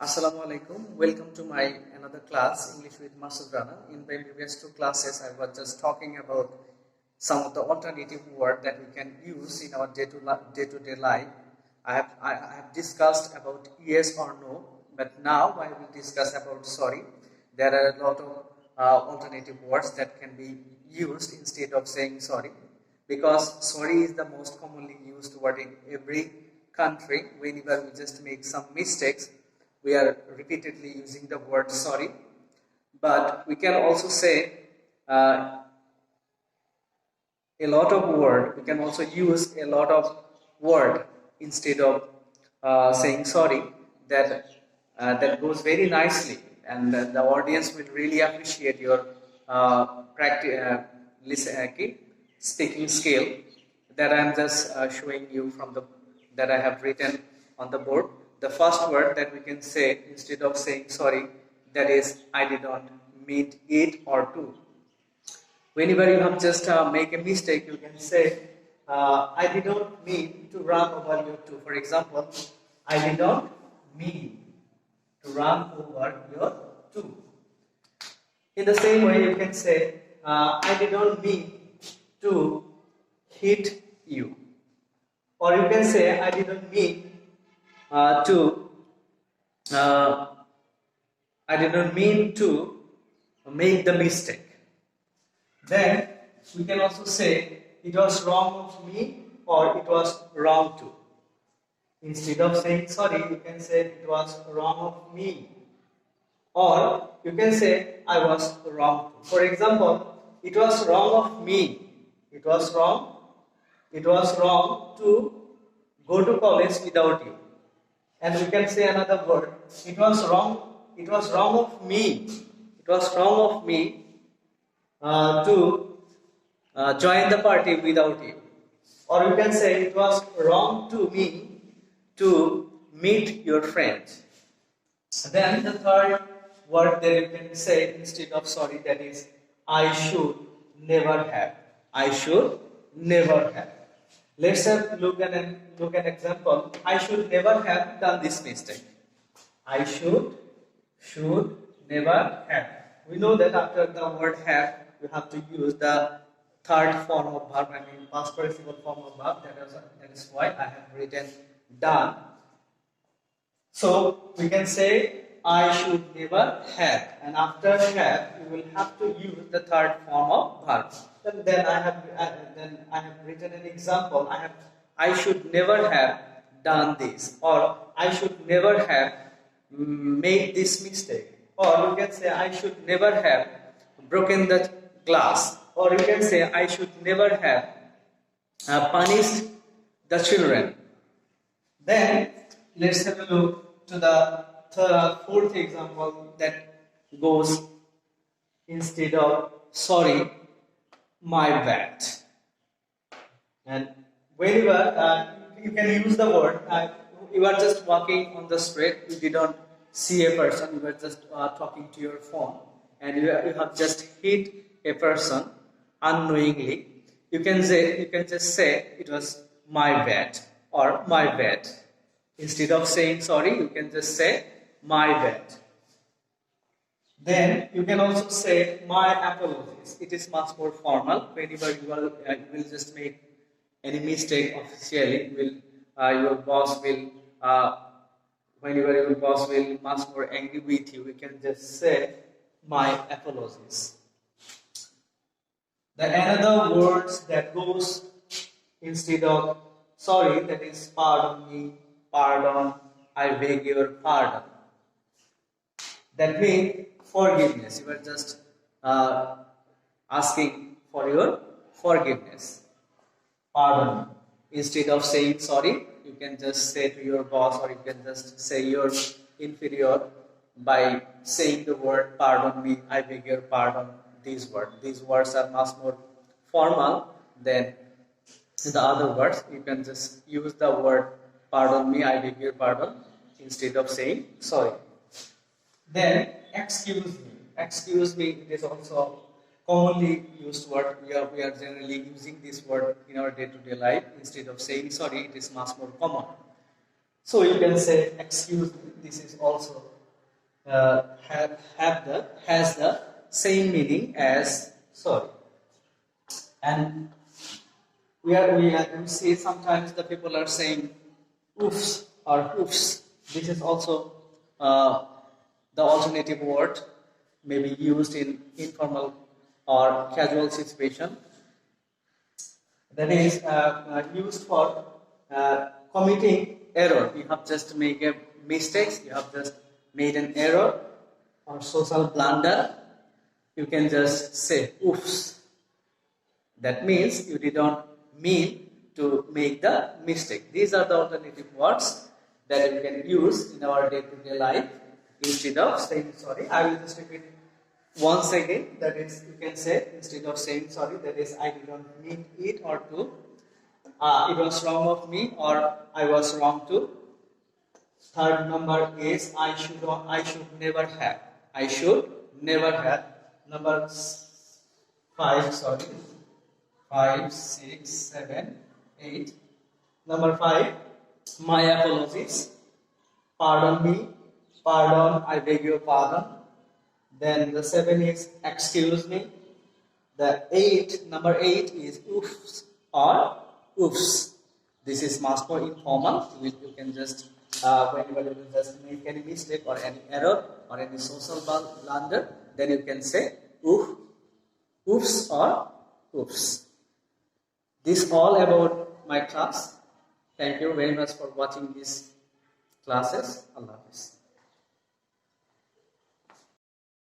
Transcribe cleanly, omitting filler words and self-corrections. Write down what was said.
Assalamu alaikum. Welcome to my another class, English with Masud Rana. In my previous two classes, I was just talking about some of the alternative words that we can use in our day-to-day life. I have discussed about yes or no, but now I will discuss about sorry. There are a lot of alternative words that can be used instead of saying sorry, because sorry is the most commonly used word in every country. Whenever we just make some mistakes, we are repeatedly using the word sorry. But we can also say a lot of word. We can also use a lot of word instead of saying sorry. That goes very nicely, and the audience will really appreciate your speaking skill that I am just showing you from the that I have written on the board. The first word that we can say instead of saying sorry, that is I did not mean it or to. Whenever you have just make a mistake, you can say I did not mean to run over your two. For example, I did not mean to run over your two. In the same way, you can say I did not mean to hit you, or you can say I did not mean I did not mean to make the mistake. Then we can also say it was wrong of me or it was wrong to. Instead of saying sorry, you can say it was wrong of me, or you can say I was wrong to. For example, it was wrong of me. It was wrong to go to college without you. And we can say another word. It was wrong of me. It was wrong of me to join the party without you. Or you can say it was wrong to me to meet your friends. Then the third word that you can say instead of sorry, that is I should never have. I should never have. Let's look at an example. I should never have done this mistake. I should never have. We know that after the word have, you have to use the third form of verb, past participle form of verb. That is why I have written done. So we can say I should never have, and after have, you will have to use the third form of verb. Then I have written an example. I should never have done this, or I should never have made this mistake, or you can say I should never have broken the glass, or you can say I should never have punished the children. Then let's have a look to the fourth example that goes instead of sorry, my bad. And whenever you can use the word, you are just walking on the street, you did not see a person, you were just talking to your phone, and you have just hit a person unknowingly. You can just say it was my bad or my bad. Instead of saying sorry, you can just say my bad. Then you can also say my apologies. It is much more formal. Whenever you will just make any mistake officially, your boss will whenever your boss will much more angry with you, you can just say my apologies. The another words that goes instead of sorry, that is pardon me, pardon, I beg your pardon. That means forgiveness. You are just asking for your forgiveness. Pardon. Instead of saying sorry, you can just say to your boss, or you can just say your inferior by saying the word pardon me, I beg your pardon. These words are much more formal than the other words. You can just use the word pardon me, I beg your pardon instead of saying sorry. Then excuse me. Excuse me, it is also commonly used word. We are generally using this word in our day-to-day life. Instead of saying sorry, it is much more common. So you can say excuse me. This is also has the same meaning as sorry. And we see sometimes the people are saying oofs or hoofs. This is also the alternative word may be used in informal or casual situation. That is used for committing error. You have just made a mistake. You have just made an error or social blunder. You can just say oofs. That means you did not mean to make the mistake. These are the alternative words that you can use in our day-to-day life instead of saying sorry. I will just repeat once again. That is, you can say instead of saying sorry, that is, I did not mean it or to. It was wrong of me or I was wrong too. Third number is I should never have. I should never have. Number 5, sorry. 5, 6, 7, 8. Number 5, my apologies. Pardon me. Pardon, I beg your pardon. Then the 7 is excuse me. The number 8 is oofs or oofs. This is much more informal. You can just, whenever you just make any mistake or any error or any social blunder, then you can say oof, oofs or oofs. This all about my class. Thank you very much for watching these classes. Allah Hafiz.